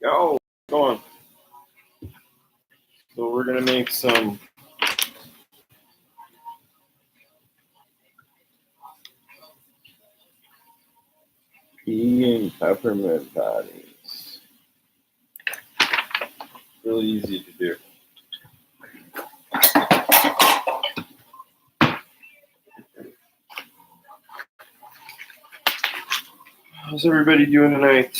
Go on. So we're gonna make some vegan peppermint patties. Really easy to do. How's everybody doing tonight?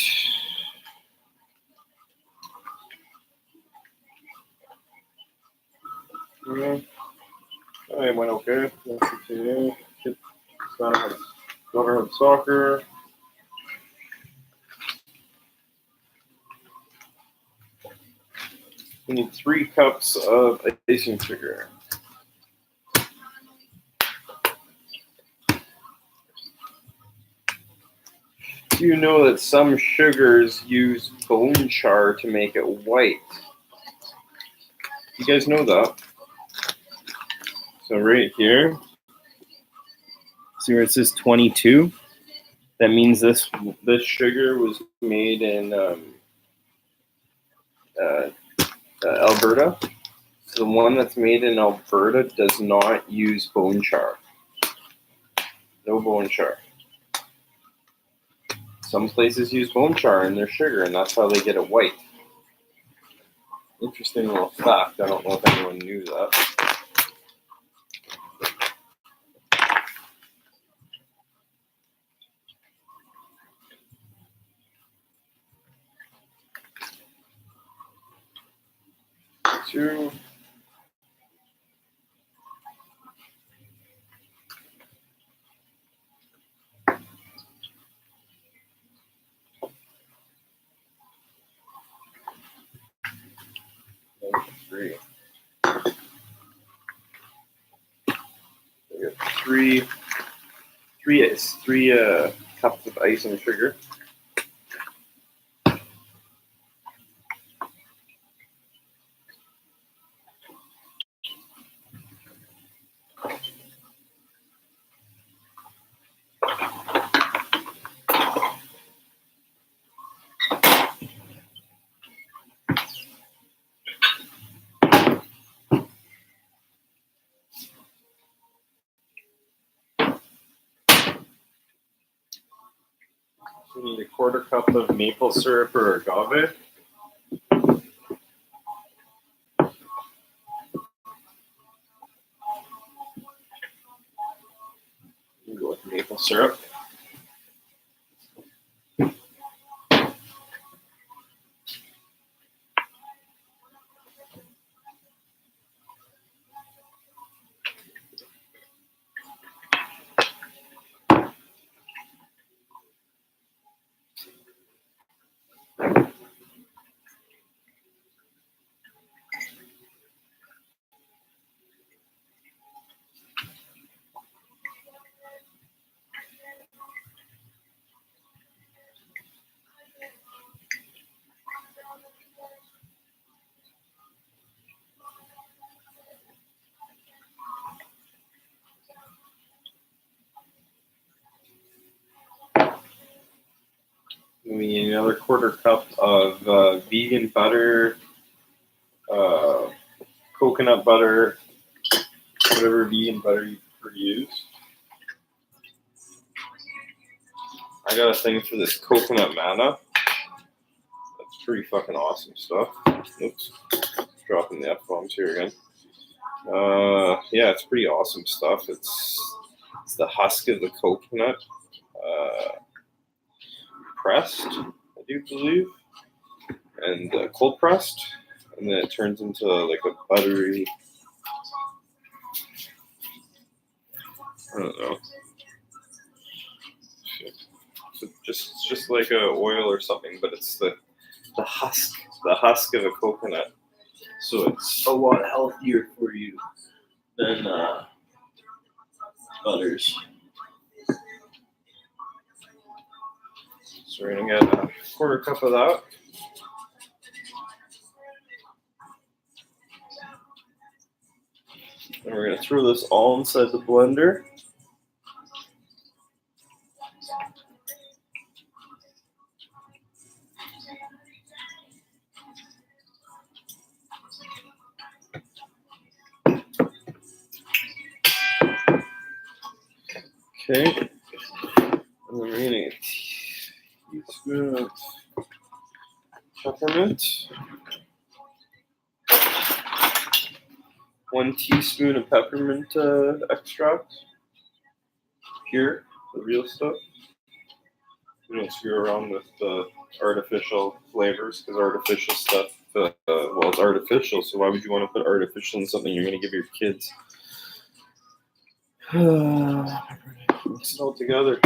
Yeah. I went okay. Kids daughter had soccer. We need 3 cups of icing sugar. Do you know that some sugars use bone char to make it white? You guys know that? So right here, see where it says 22? That means this sugar was made in Alberta. So the one that's made in Alberta does not use bone char. No bone char. Some places use bone char in their sugar, and that's how they get it white. Interesting little fact. I don't know if anyone knew that. Two. Three. We got three cups of ice and sugar. We need a 1/4 cup of maple syrup or agave. We'll go with maple syrup. We need another 1/4 cup of vegan butter, coconut butter, whatever vegan butter you prefer to use. I got a thing for this coconut manna. That's pretty fucking awesome stuff. Oops, dropping the F-bombs here again. Yeah, it's pretty awesome stuff. It's the husk of the coconut, pressed, I do believe, and cold pressed, and then it turns into like a buttery, I don't know. So just like a oil or something, but it's the husk of a coconut. So it's a lot healthier for you than butters. So we're gonna get a 1/4 cup of that. And we're gonna throw this all inside the blender. Okay. And then we're gonna get a teaspoon of peppermint. 1 teaspoon of peppermint extract. Pure, the real stuff. We don't screw around with the artificial flavors because artificial stuff, well, it's artificial, so why would you want to put artificial in something you're going to give your kids? Mix it all together.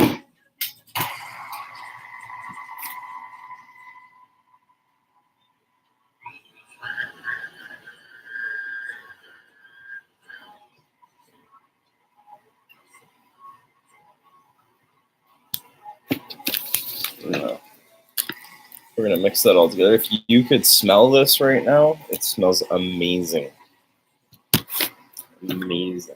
We're going to mix that all together. If you could smell this right now, it smells amazing. Amazing.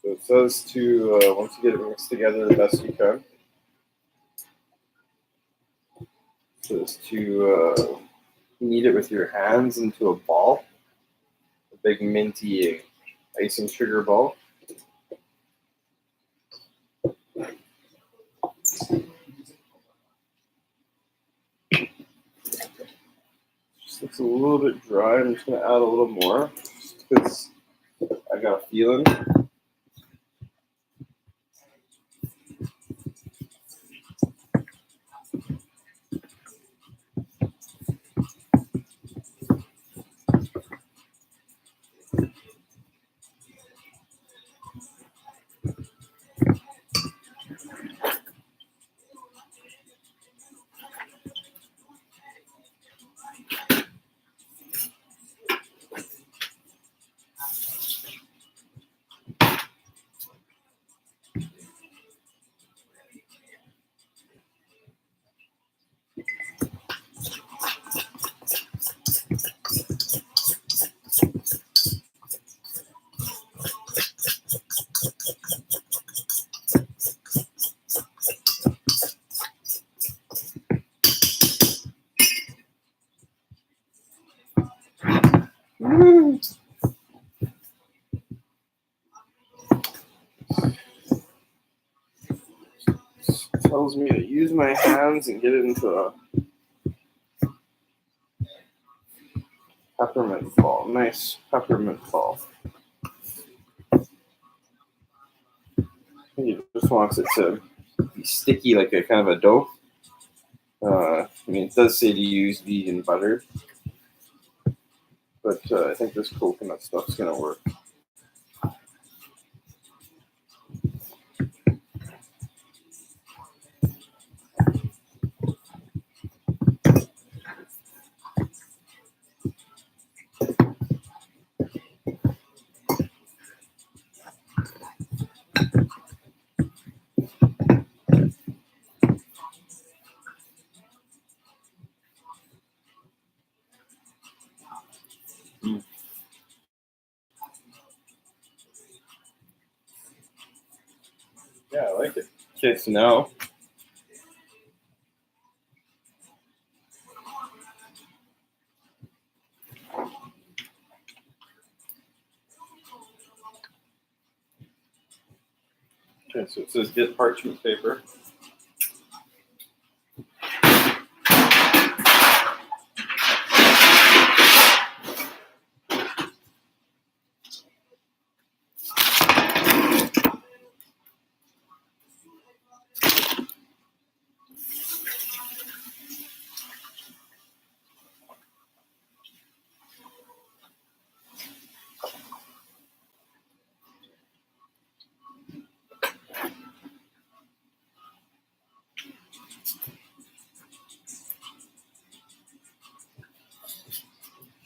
So it says to, once you get it mixed together the best you can, it says to knead it with your hands into a ball, a big minty icing sugar ball. Just looks a little bit dry. I'm just going to add a little more just because I got a feeling. Tells me to use my hands and get it into a peppermint ball. Nice peppermint ball. He just wants it to be sticky like a kind of a dough. I mean, it does say to use vegan butter, but I think this coconut stuff's gonna work. Yeah, I like it. Okay, so now so it says get parchment paper.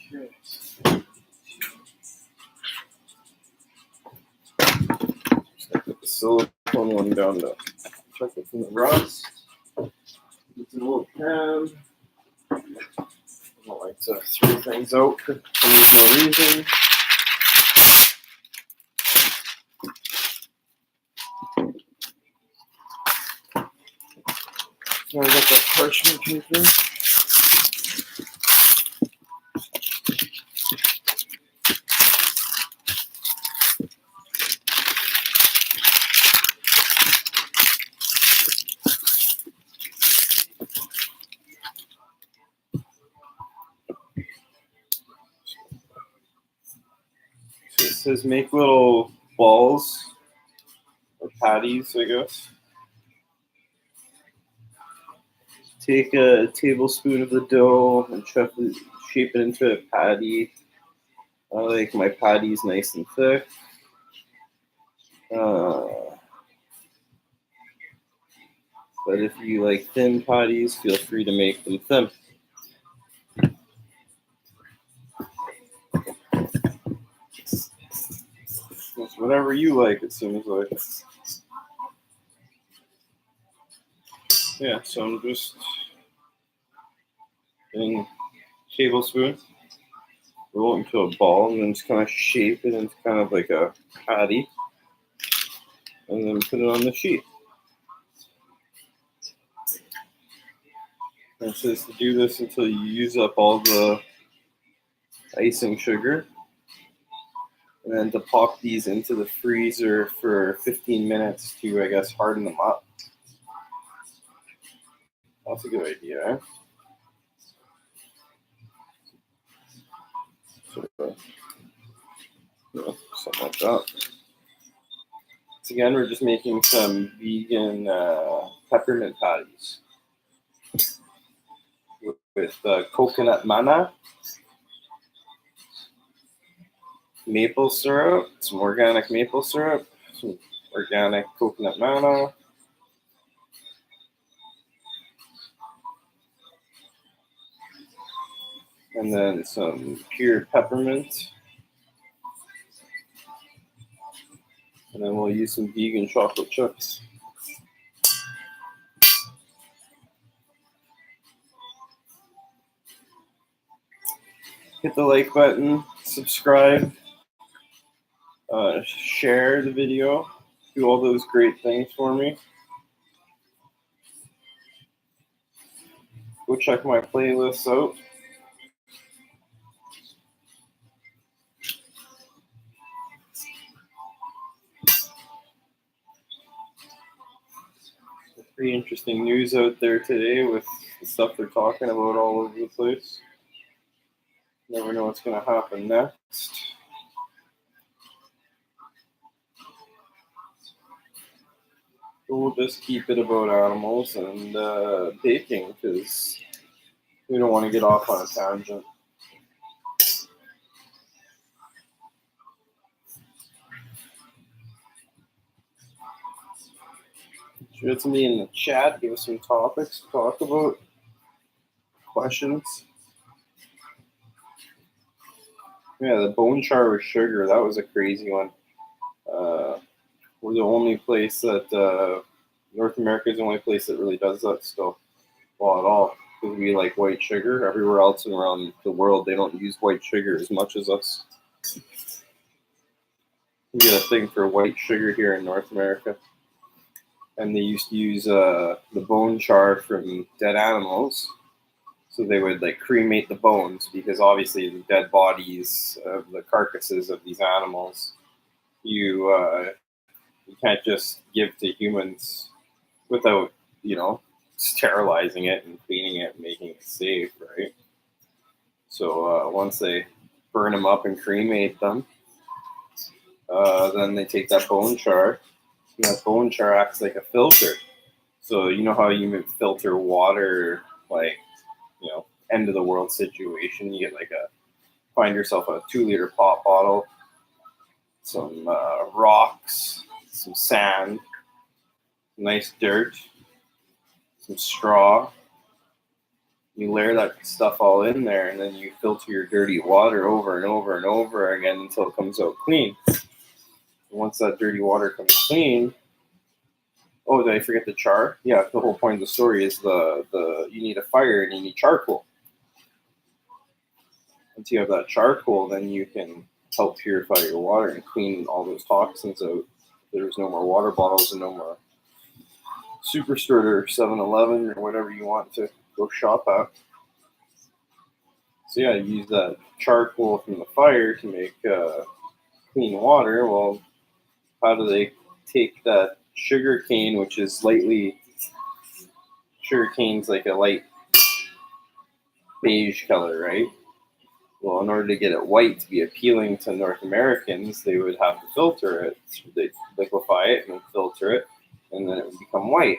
Okay. Just gonna put the silicone one down to check it from the rust. It's an old pan. I don't like to throw things out for no reason. Now I got that parchment paper. So it says make little balls or patties, I guess. Take a tablespoon of the dough and shape it into a patty. I like my patties nice and thick. But if you like thin patties, feel free to make them thin. It's whatever you like, it seems like. Yeah, so I'm just getting a tablespoon, roll it into a ball, and then just kind of shape it into kind of like a patty, and then put it on the sheet. And it says to do this until you use up all the icing sugar, and then to pop these into the freezer for 15 minutes to, I guess, harden them up. That's a good idea, eh? Something like that. So again, we're just making some vegan peppermint patties with coconut manna, maple syrup, some organic maple syrup, some organic coconut manna, and then some pure peppermint. And then we'll use some vegan chocolate chips. Hit the like button, subscribe, share the video, do all those great things for me. Go check my playlists out. Pretty interesting news out there today with the stuff they're talking about all over the place. Never know what's going to happen next. But we'll just keep it about animals and baking because we don't want to get off on a tangent. Shoot it to me in the chat. Give us some topics to talk about. Questions. Yeah, the bone char with sugar. That was a crazy one. We're the only place that North America is the only place that really does that still. Well, at all. Because we like white sugar. Everywhere else around the world, they don't use white sugar as much as us. We get a thing for white sugar here in North America. And they used to use the bone char from dead animals. So they would like cremate the bones because obviously the dead bodies of the carcasses of these animals, you can't just give to humans without, sterilizing it and cleaning it and making it safe, right? So once they burn them up and cremate them, then they take that bone char, and that bone char acts like a filter. So you know how you filter water, like, end of the world situation. You get find yourself a 2-liter pop bottle, some rocks, some sand, nice dirt, some straw. You layer that stuff all in there, and then you filter your dirty water over and over and over again until it comes out clean. And once that dirty water comes clean, oh, did I forget the char? Yeah, the whole point of the story is you need a fire and you need charcoal. Once you have that charcoal, then you can help purify your water and clean all those toxins out. There's no more water bottles and no more Superstore or 7-Eleven or whatever you want to go shop at. So yeah, you use that charcoal from the fire to make clean water. Well, how do they take that sugar cane, which is sugar cane's like a light beige color, right? Well, in order to get it white to be appealing to North Americans, they would have to filter it. They'd liquefy it and then filter it, and then it would become white.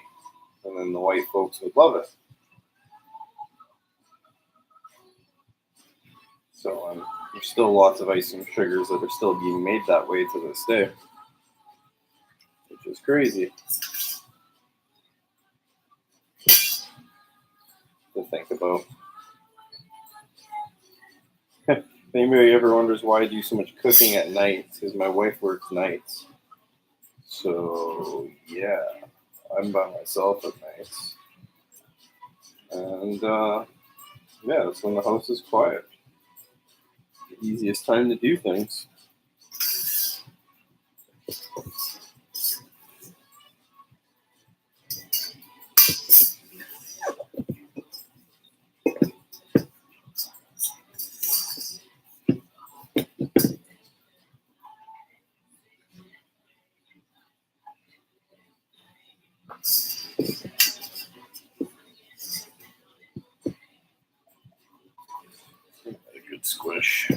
And then the white folks would love it. So there's still lots of icing sugars that are still being made that way to this day, which is crazy to think about. If anybody ever wonders why I do so much cooking at night, it's because my wife works nights. So yeah, I'm by myself at nights. And yeah, that's when the house is quiet. The easiest time to do things. A good squish.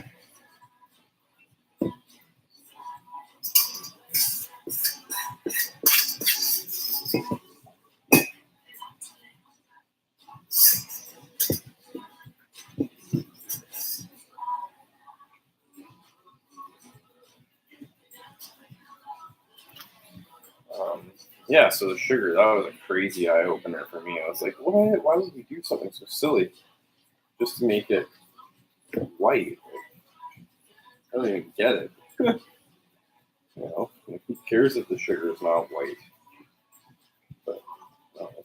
Yeah, so the sugar, that was a crazy eye opener for me. I was like, why would we do something so silly just to make it white? I don't even get it. Who cares if the sugar is not white? But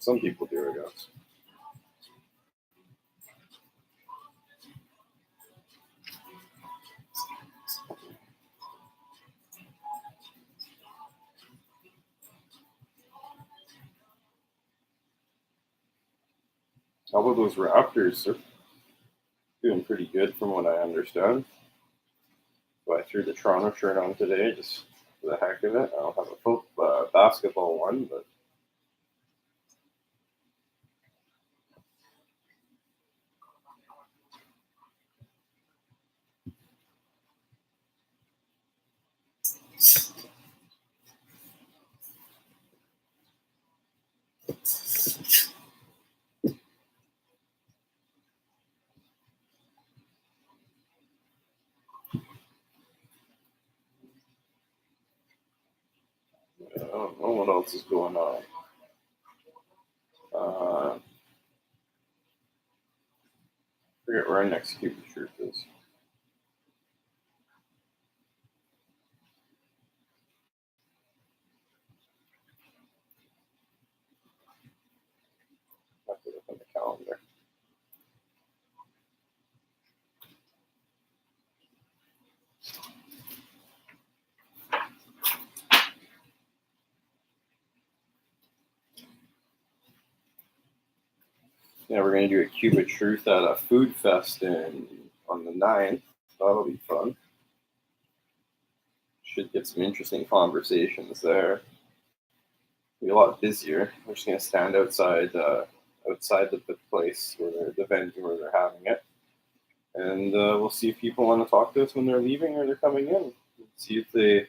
some people do, I guess. How about those Raptors? They're doing pretty good from what I understand. So I threw the Toronto shirt on today just for the heck of it. I don't have a basketball one, but I don't know what else is going on. I forget where our next Cuban truth is. I have to look on the calendar. Yeah, we're going to do a Cuba Truth at a food fest on the 9th. That'll be fun. Should get some interesting conversations there. Be a lot busier. We're just going to stand outside the place the venue where they're having it, and we'll see if people want to talk to us when they're leaving or they're coming in. See if they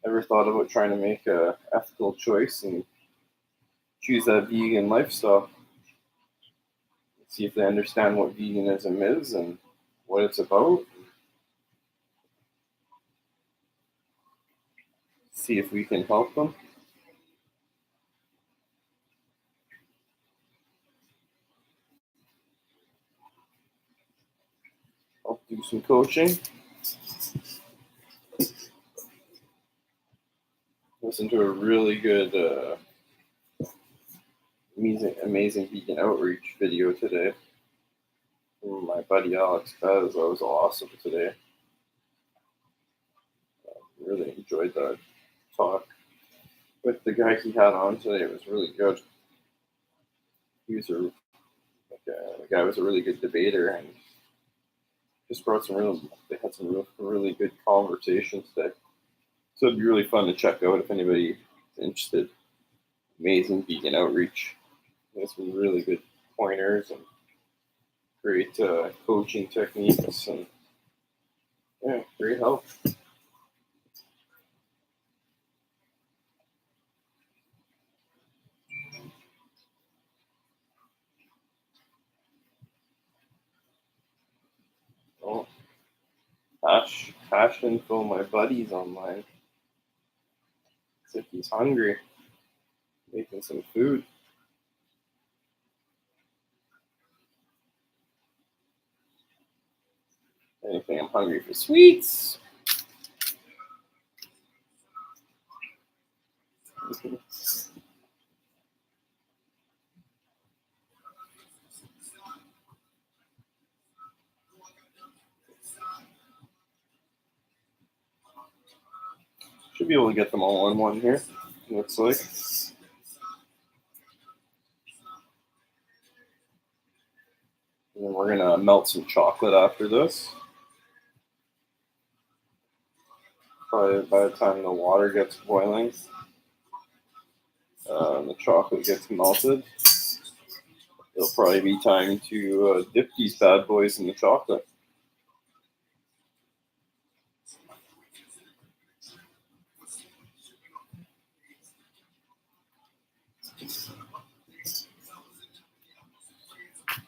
ever thought about trying to make a ethical choice and choose that vegan lifestyle. See if they understand what veganism is and what it's about. See if we can help them. I'll do some coaching. Listen to a really good, amazing vegan outreach video today from my buddy Alex Bez. That was awesome today. Really enjoyed that talk with the guy he had on today. It was really good. he was the guy was a really good debater and just they had some really good conversations today. So it'd be really fun to check out if anybody is interested. Amazing vegan outreach. There's some really good pointers and great coaching techniques and yeah, great help. Oh, Hash info, my buddy's online. Looks like he's hungry. Making some food. Anything, I'm hungry for sweets. Should be able to get them all in one here, looks like. And then we're gonna melt some chocolate after this. Probably by the time the water gets boiling, the chocolate gets melted, it'll probably be time to dip these bad boys in the chocolate.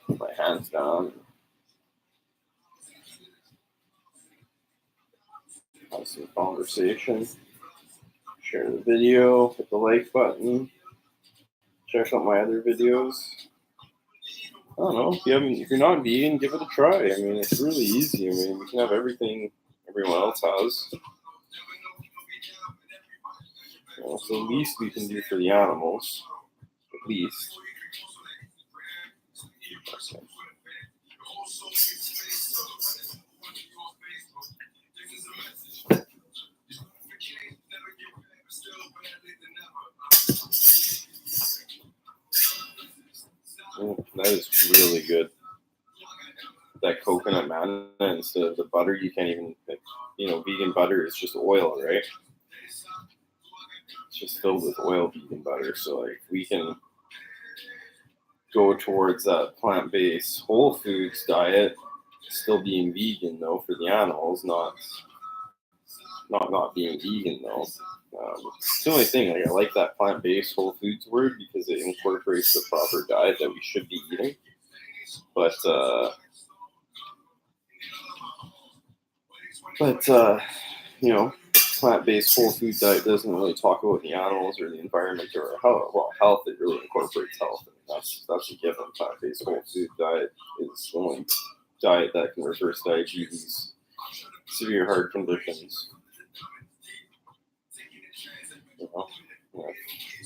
Put my hands down. Have some conversation. Share the video. Hit the like button. Check out my other videos. I don't know. If you're not vegan, give it a try. I mean, it's really easy. I mean, you can have everything everyone else has. It's the least we can do for the animals. At least. Okay. That is really good. That coconut manna instead of the butter, you can't even, vegan butter is just oil, right? It's just filled with oil, vegan butter. So, like, we can go towards that plant-based whole foods diet, still being vegan, though, for the animals, not being vegan, though. It's the only thing, I like that plant-based whole foods word because it incorporates the proper diet that we should be eating. But plant-based whole food diet doesn't really talk about the animals or the environment or health. Well, health, it really incorporates health. I mean, that's a given. Plant-based whole food diet is the only diet that can reverse diabetes, severe heart conditions.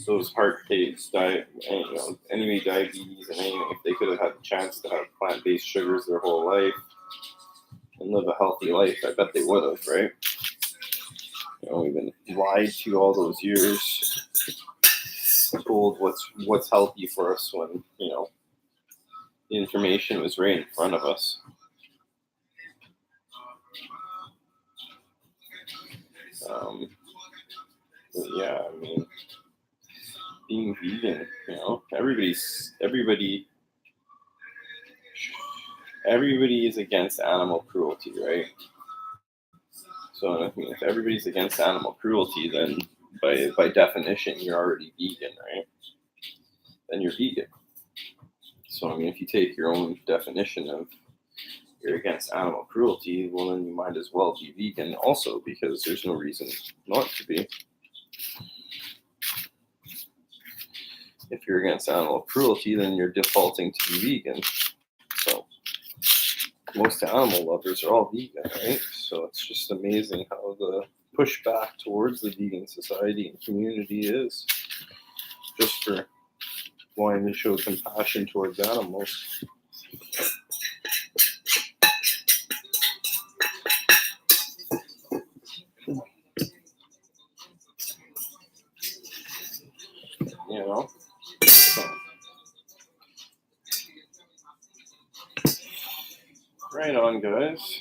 Those heart-based diet, any diabetes and anything, if they could have had the chance to have plant-based sugars their whole life and live a healthy life, I bet they would have, right? We've been lied to all those years, told what's healthy for us when, the information was right in front of us. Yeah, I mean, being vegan, everybody is against animal cruelty, right? So, I mean, if everybody's against animal cruelty, then by definition, you're already vegan, right? Then you're vegan. So, I mean, if you take your own definition of you're against animal cruelty, well, then you might as well be vegan also, because there's no reason not to be. If you're against animal cruelty, then you're defaulting to be vegan. So most animal lovers are all vegan, right? So it's just amazing how the pushback towards the vegan society and community is just for wanting to show compassion towards animals. Right on, guys.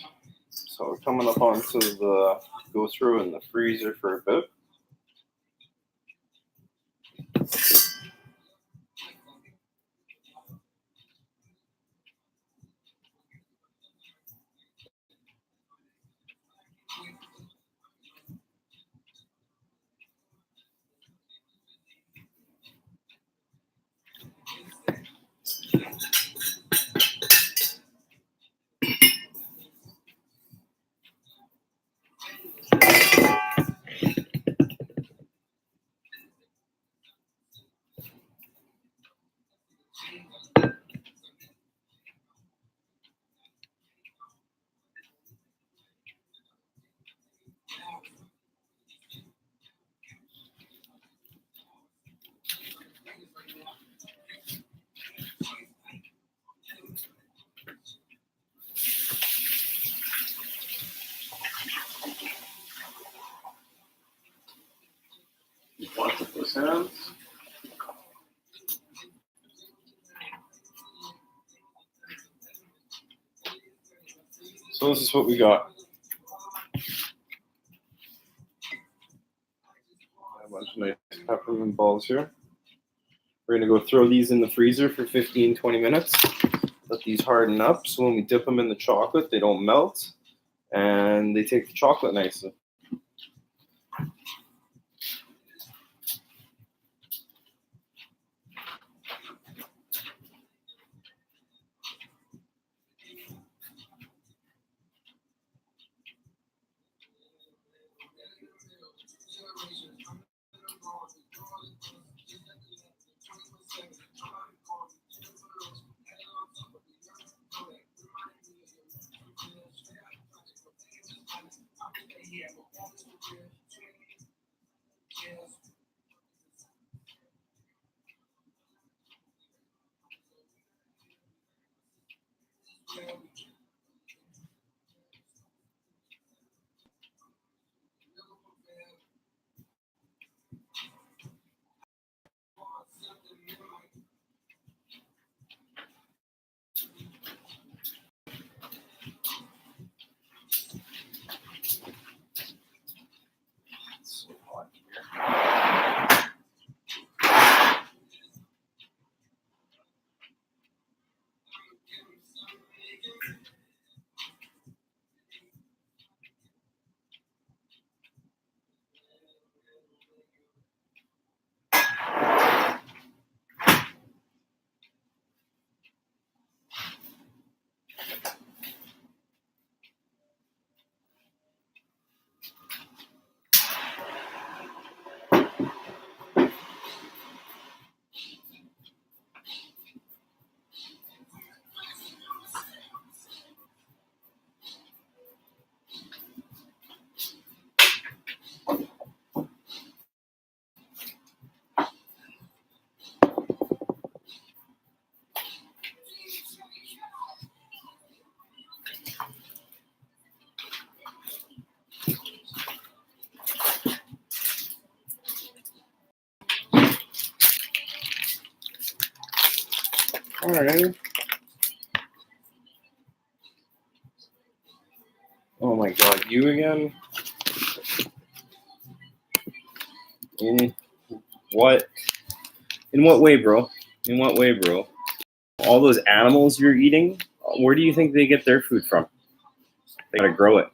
So we're coming up onto the go through in the freezer for a bit. Wash with those hands. So this is what we got. A bunch of nice peppermint balls here. We're gonna go throw these in the freezer for 15-20 minutes. Let these harden up so when we dip them in the chocolate, they don't melt and they take the chocolate nicely. All right. Oh my God, you again? In what? In what way, bro? In what way, bro? All those animals you're eating, where do you think they get their food from? They gotta grow it.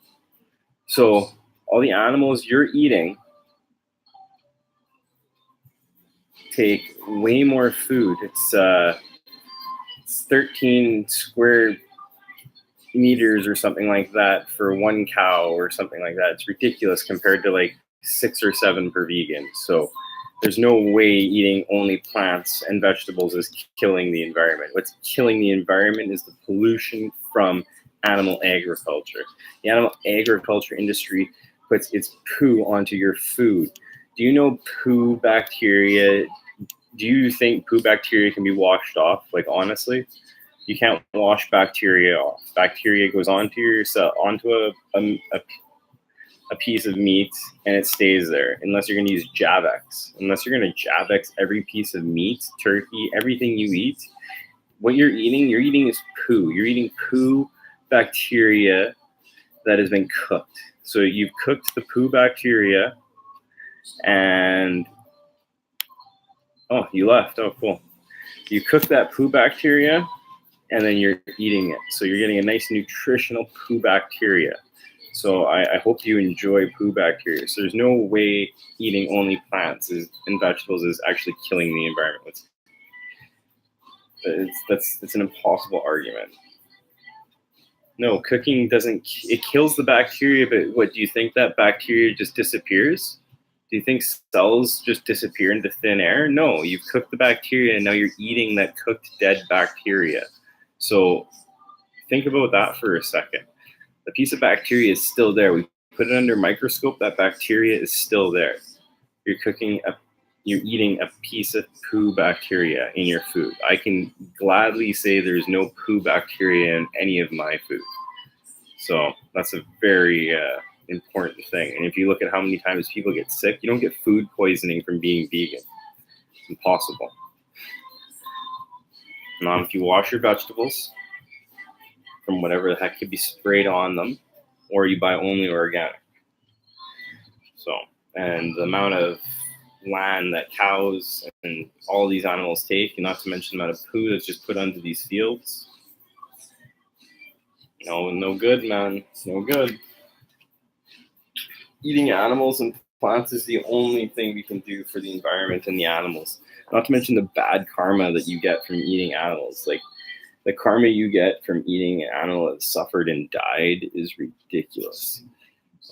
So all the animals you're eating take way more food. It's 13 square meters or something like that for one cow or something like that. It's ridiculous compared to like 6 or 7 per vegan. So there's no way eating only plants and vegetables is killing the environment. What's killing the environment is the pollution from animal agriculture. The animal agriculture industry puts its poo onto your food. Do you know poo bacteria? Do you think poo bacteria can be washed off? Like, honestly, you can't wash bacteria off. Bacteria goes onto your cell, onto a piece of meat, and it stays there unless you're going to use Javex. Unless you're going to Javex every piece of meat, turkey, everything you eat. What you're eating is poo. You're eating poo bacteria that has been cooked. So you've cooked the poo bacteria, and oh, you left. Oh, cool. You cook that poo bacteria, and then you're eating it. So you're getting a nice nutritional poo bacteria. So I hope you enjoy poo bacteria. So there's no way eating only plants and vegetables is actually killing the environment. It's an impossible argument. No, cooking doesn't, it kills the bacteria, but what, do you think that bacteria just disappears? Do you think cells just disappear into thin air? No, you've cooked the bacteria and now you're eating that cooked dead bacteria. So think about that for a second. The piece of bacteria is still there. We put it under a microscope, that bacteria is still there. You're eating a piece of poo bacteria in your food. I can gladly say there's no poo bacteria in any of my food. So that's a very important thing. And if you look at how many times people get sick, you don't get food poisoning from being vegan. It's impossible. Now, if you wash your vegetables from whatever the heck could be sprayed on them, or you buy only organic. So, and the amount of land that cows and all these animals take, and not to mention the amount of poo that's just put onto these fields. No good, man. No good. Eating animals and plants is the only thing we can do for the environment and the animals. Not to mention the bad karma that you get from eating animals. Like, the karma you get from eating an animal that suffered and died is ridiculous.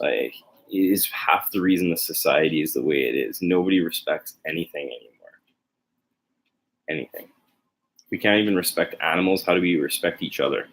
Like, it is half the reason the society is the way it is. Nobody respects anything anymore. Anything. We can't even respect animals. How do we respect each other?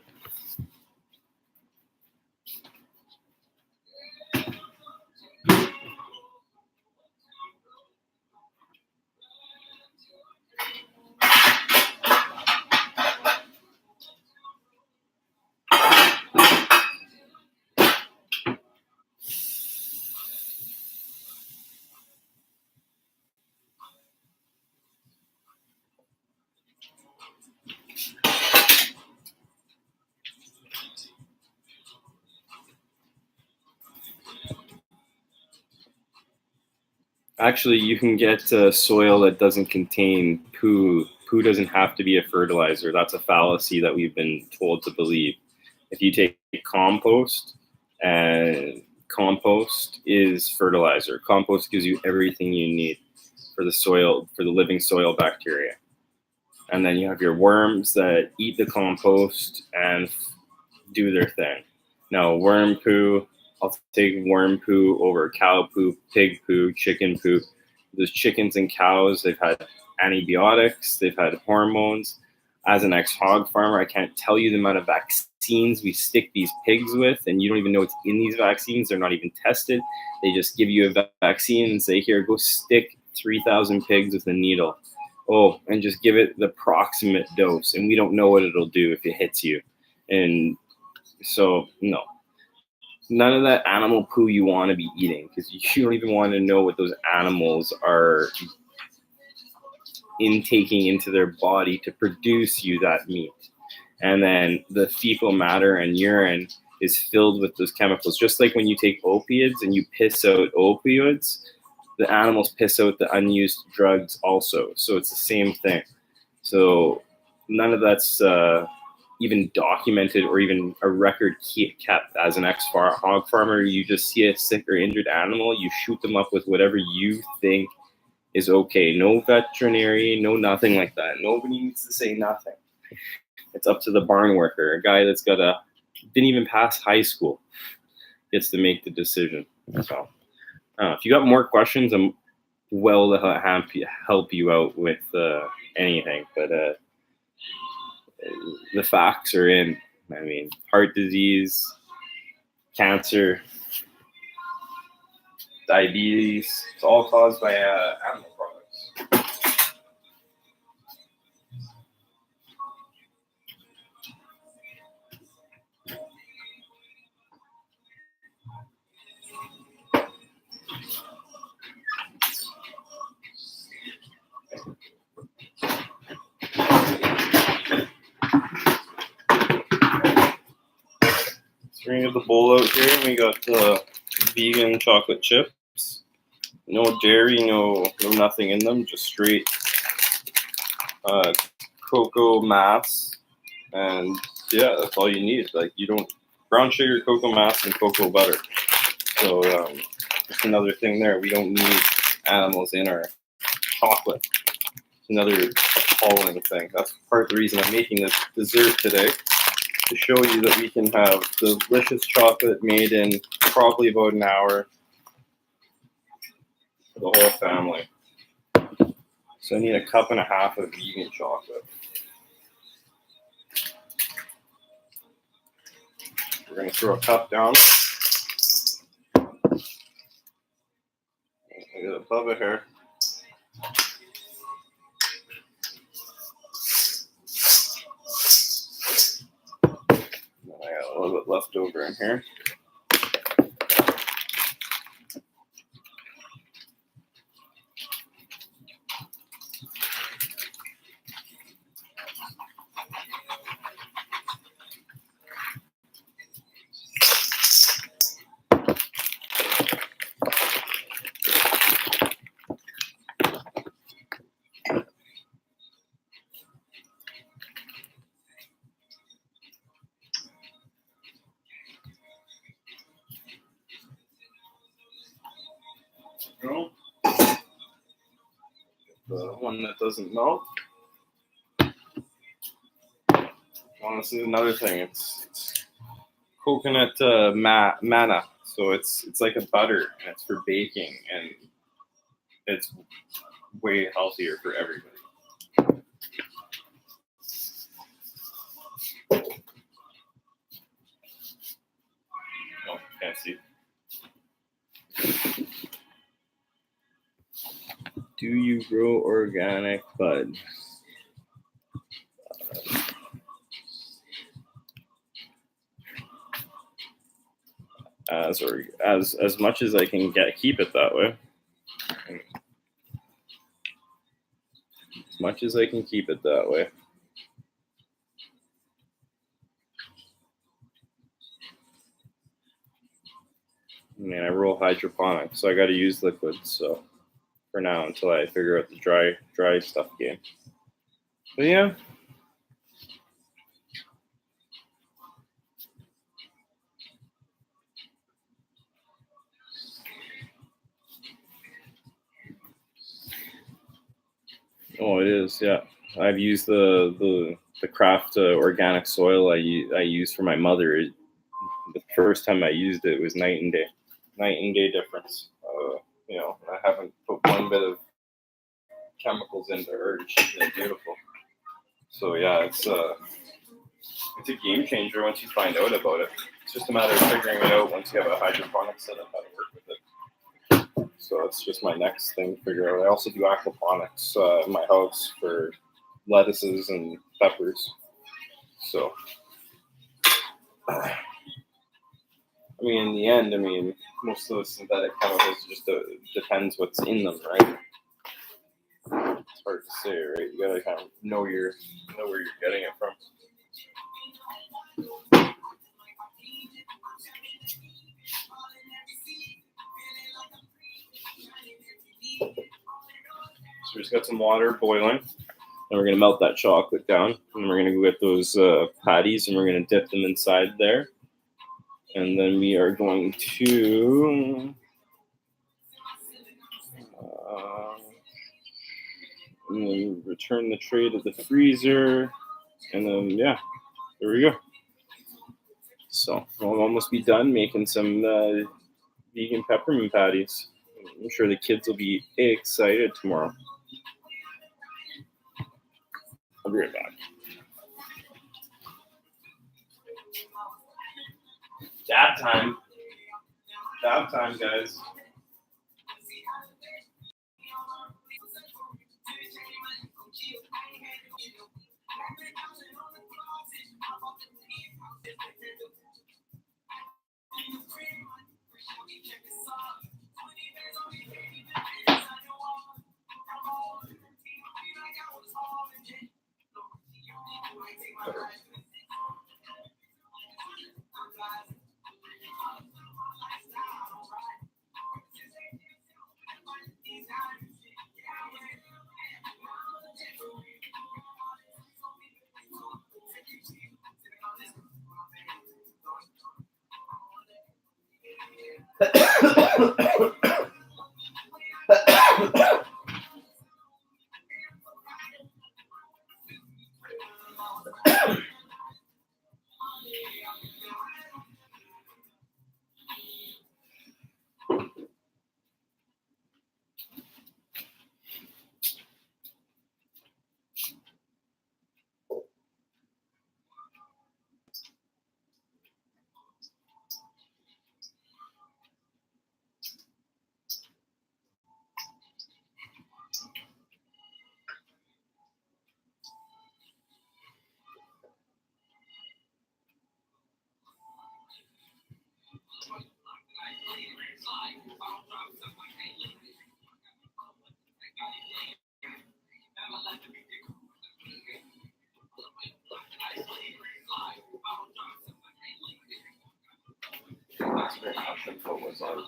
Actually, you can get soil that doesn't contain poo. Poo doesn't have to be a fertilizer. That's a fallacy that we've been told to believe. If you take compost, and compost is fertilizer. Compost gives you everything you need for the soil, for the living soil bacteria. And then you have your worms that eat the compost and do their thing. Now, worm poo, I'll take worm poo over cow poo, pig poo, chicken poo. Those chickens and cows, they've had antibiotics, they've had hormones. As an ex-hog farmer, I can't tell you the amount of vaccines we stick these pigs with, and you don't even know what's in these vaccines. They're not even tested. They just give you a vaccine and say, here, go stick 3,000 pigs with a needle. Oh, and just give it the proximate dose, and we don't know what it'll do if it hits you. And so, no. None of that animal poo you want to be eating, because you don't even want to know what those animals are intaking into their body to produce you that meat. And then the fecal matter and urine is filled with those chemicals. Just like when you take opiates and you piss out opioids, the animals piss out the unused drugs also. So it's the same thing. So none of that's even documented or even a record kept. As an ex-hog farmer, you just see a sick or injured animal, you shoot them up with whatever you think is okay. No veterinary, no nothing like that. Nobody needs to say nothing. It's up to the barn worker, a guy that's didn't even pass high school, gets to make the decision. So, if you got more questions, I'm well happy to help you out with anything. But the facts are in. I mean, heart disease, cancer, diabetes, it's all caused by animal products. We're gonna get the bowl out here, and we got the vegan chocolate chips. No dairy, no nothing in them, just straight cocoa mass, and yeah, that's all you need. Like, you don't brown sugar, cocoa mass, and cocoa butter. So just another thing there. We don't need animals in our chocolate. It's another appalling thing. That's part of the reason I'm making this dessert today, to show you that we can have delicious chocolate made in probably about an hour for the whole family. So I need 1.5 cups of vegan chocolate. We're going to throw a cup down. Get it above it here. And I got a little bit left over in here. The one that doesn't melt. Well, this is another thing. It's coconut manna, so it's like a butter, and it's for baking, and it's way healthier for everybody. Oh, can't see. Do you grow organic bud? As much as I can keep it that way. As much as I can keep it that way. I mean, I roll hydroponics, so I got to use liquids. So for now, until I figure out the dry stuff game. But yeah. Oh, it is. Yeah, I've used the craft organic soil I use for my mother. The first time I used it was night and day difference. I haven't put one bit of chemicals into her. She's been beautiful. So yeah, it's a game changer once you find out about it. It's just a matter of figuring it out once you have a hydroponic setup, how to work with it. So it's just my next thing to figure out. I also do aquaponics in my house for lettuces and peppers. So, I mean, in the end, most of those synthetic chemicals just depends what's in them, right? It's hard to say, right? You gotta kind of know where you're getting it from. So we just got some water boiling, and we're gonna melt that chocolate down, and we're gonna go get those patties, and we're gonna dip them inside there, and then we are going to and then return the tray to the freezer, and then yeah, there we go. So we'll almost be done making some vegan peppermint patties. I'm sure the kids will be excited tomorrow. I'll be right back. Dab time. Dab time, guys. What was on?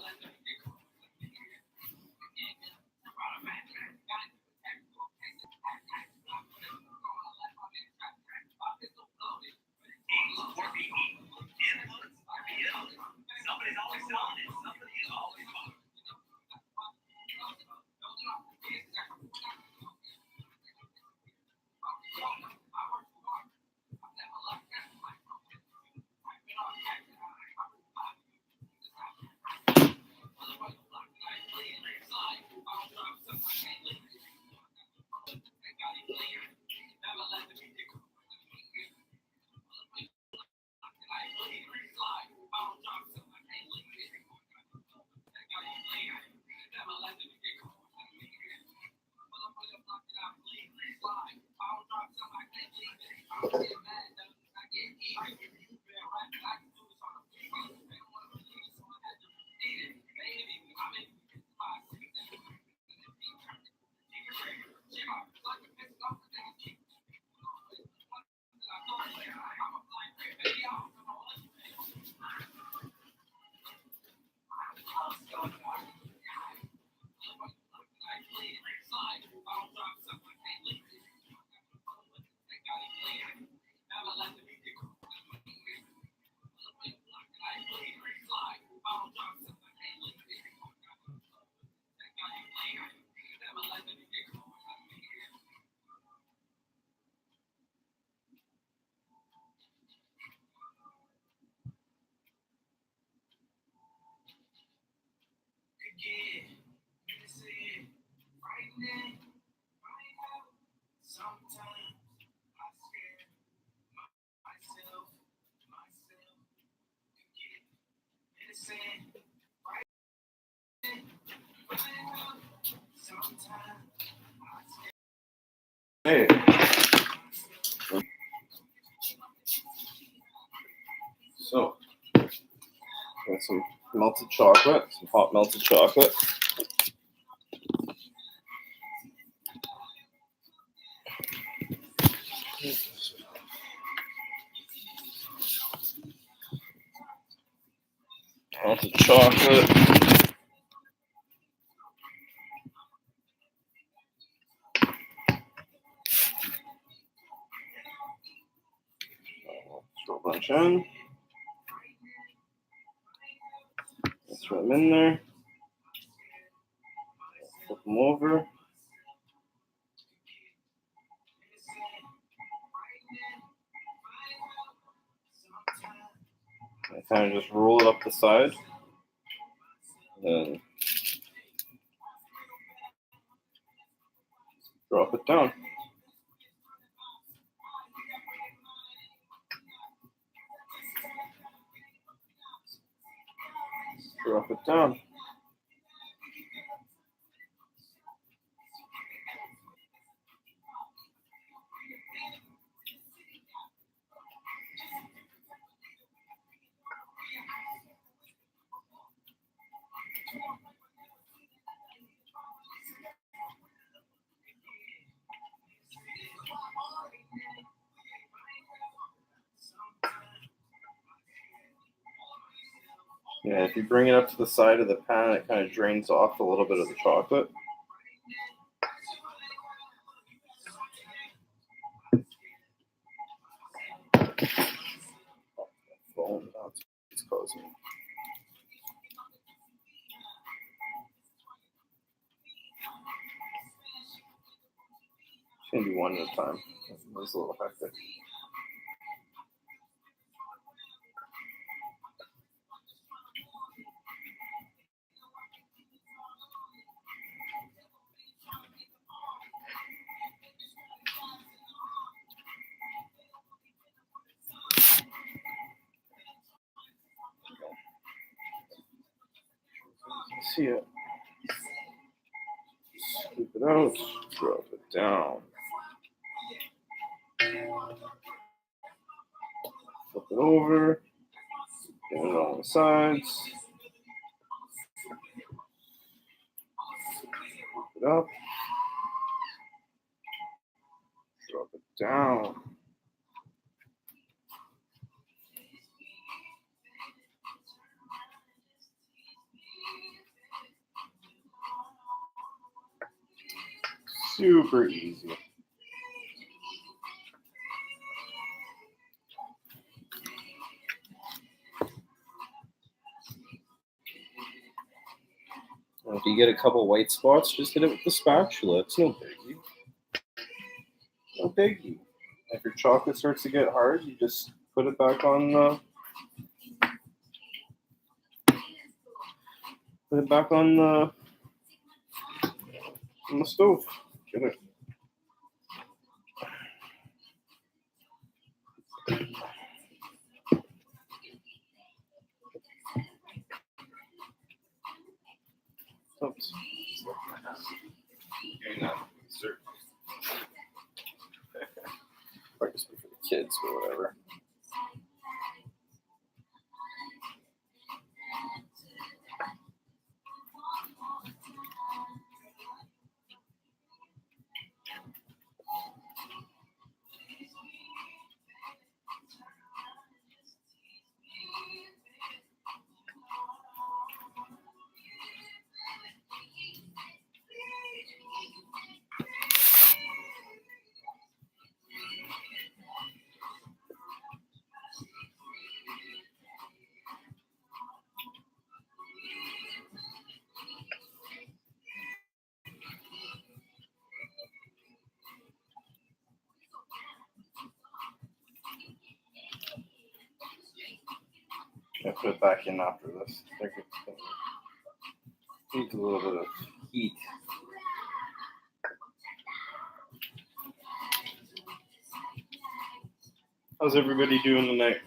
Hey. So, got some melted chocolate, some hot melted chocolate. Melted chocolate. Throw a bunch in. Throw them in there. Flip them over. I kind of just roll it up the side. And drop it down. Drop it down. Yeah, if you bring it up to the side of the pan, it kind of drains off a little bit of the chocolate. Phone, it's closing. gonna do one at a time. It was a little hectic. See it. Scoop it out. Drop it down. Flip it over. Get it on the sides. Flip it up. Drop it down. Super easy. And if you get a couple white spots, just hit it with the spatula. It's no biggie. No biggie. If your chocolate starts to get hard, you just put it back on the stove. Get it. Oops. Doing that dessert. Probably just be for the kids or whatever. I put it back in after this. Needs a little bit of heat. How's everybody doing tonight?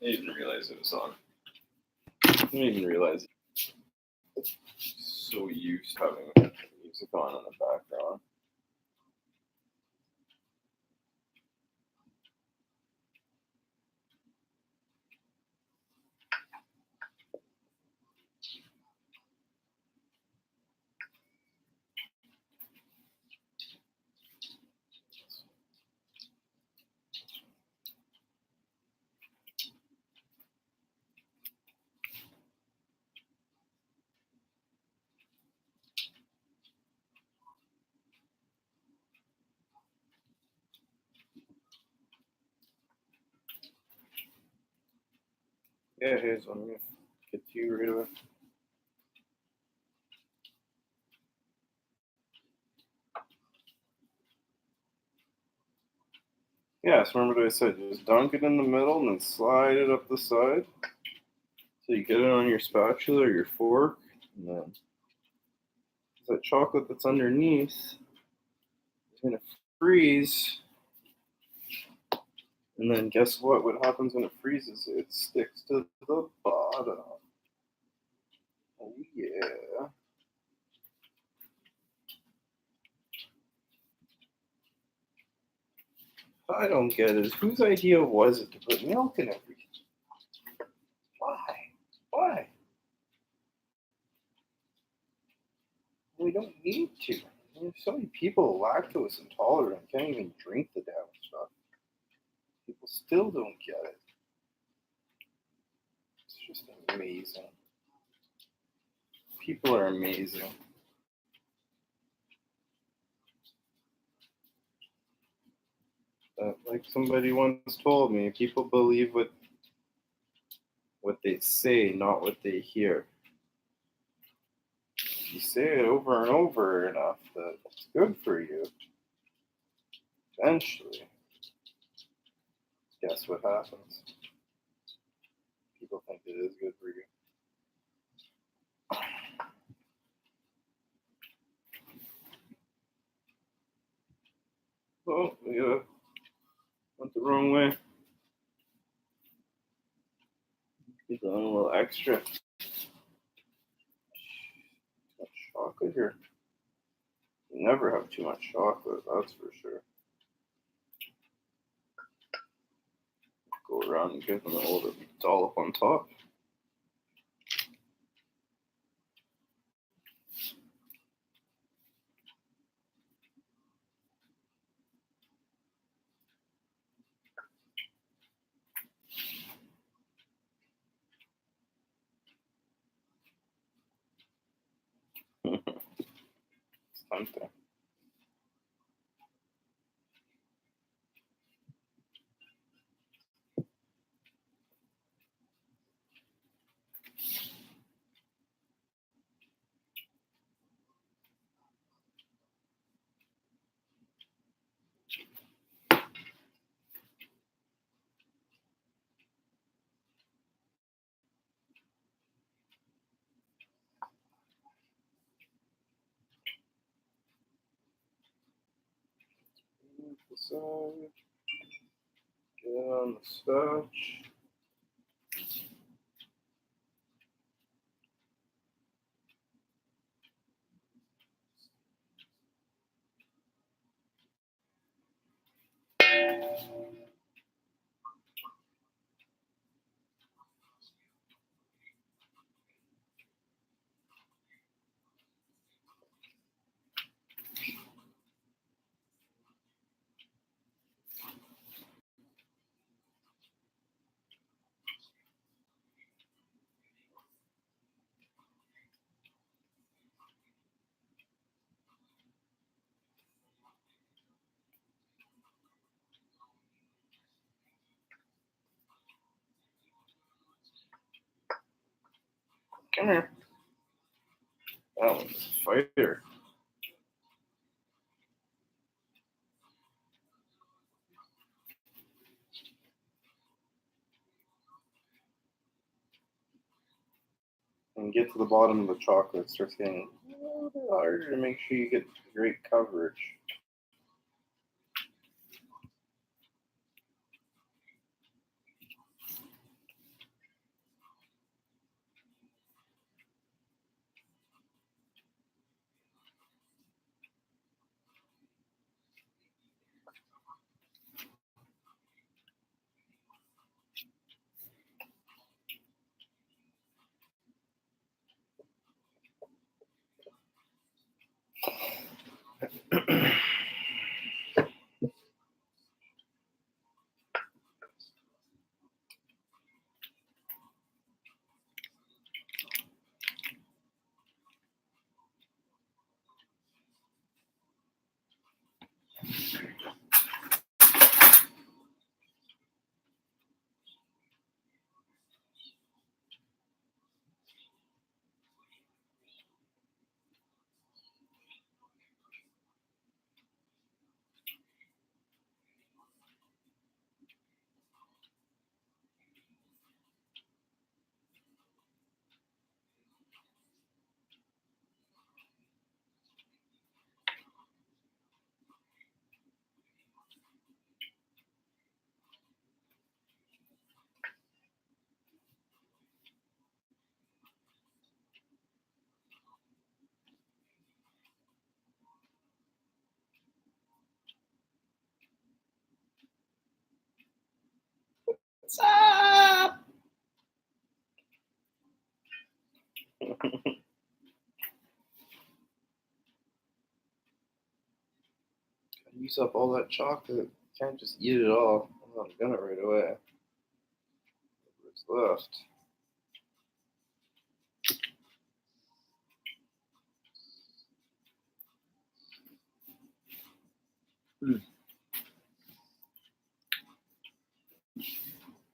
I didn't even realize it was on. I didn't even realize it. So used to having music on in the background. Yeah, here's one. Get to you right away. Yeah, so remember what I said, just dunk it in the middle and then slide it up the side. So you get it on your spatula or your fork, and then that chocolate that's underneath is going to freeze. And then guess what? What happens when it freezes? It sticks to the bottom. Oh, yeah. What I don't get is whose idea was it to put milk in everything? Why? Why? We don't need to. There's so many people lactose intolerant can't even drink the damn stuff. People still don't get it. It's just amazing. People are amazing. Like somebody once told me, people believe what they say, not what they hear. If you say it over and over enough that it's good for you, eventually, guess what happens? People think it is good for you. Oh, we went the wrong way. Get on a little extra. Too much chocolate here. You never have too much chocolate, that's for sure. Go around and give them a little dollop on top. It's tempting. The side. Get on the starch. Come here. That one's a fighter. And get to the bottom of the chocolate, starts getting a little bit harder to make sure you get great coverage. What's up? Use up all that chocolate. Can't just eat it all. I'm not gonna right away. What's left?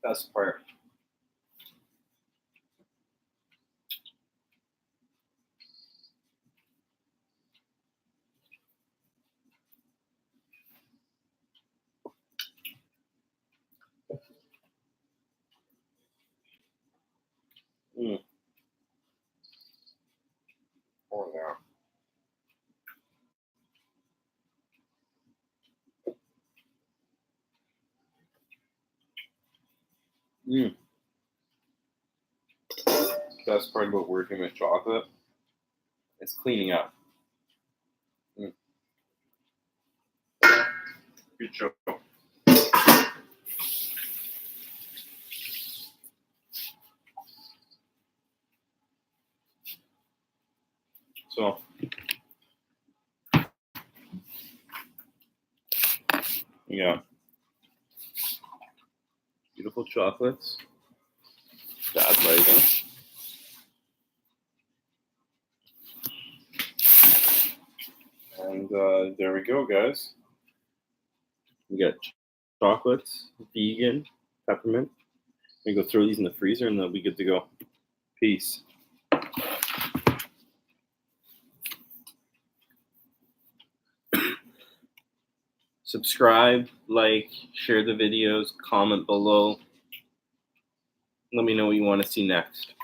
Best part. Oh yeah. Best part about working with chocolate is cleaning up. Good show. So, yeah, beautiful chocolates. Dad's lighting. And there we go, guys. We got chocolates, vegan, peppermint. We go throw these in the freezer and they'll be good to go. Peace. Subscribe, like, share the videos, comment below. Let me know what you want to see next.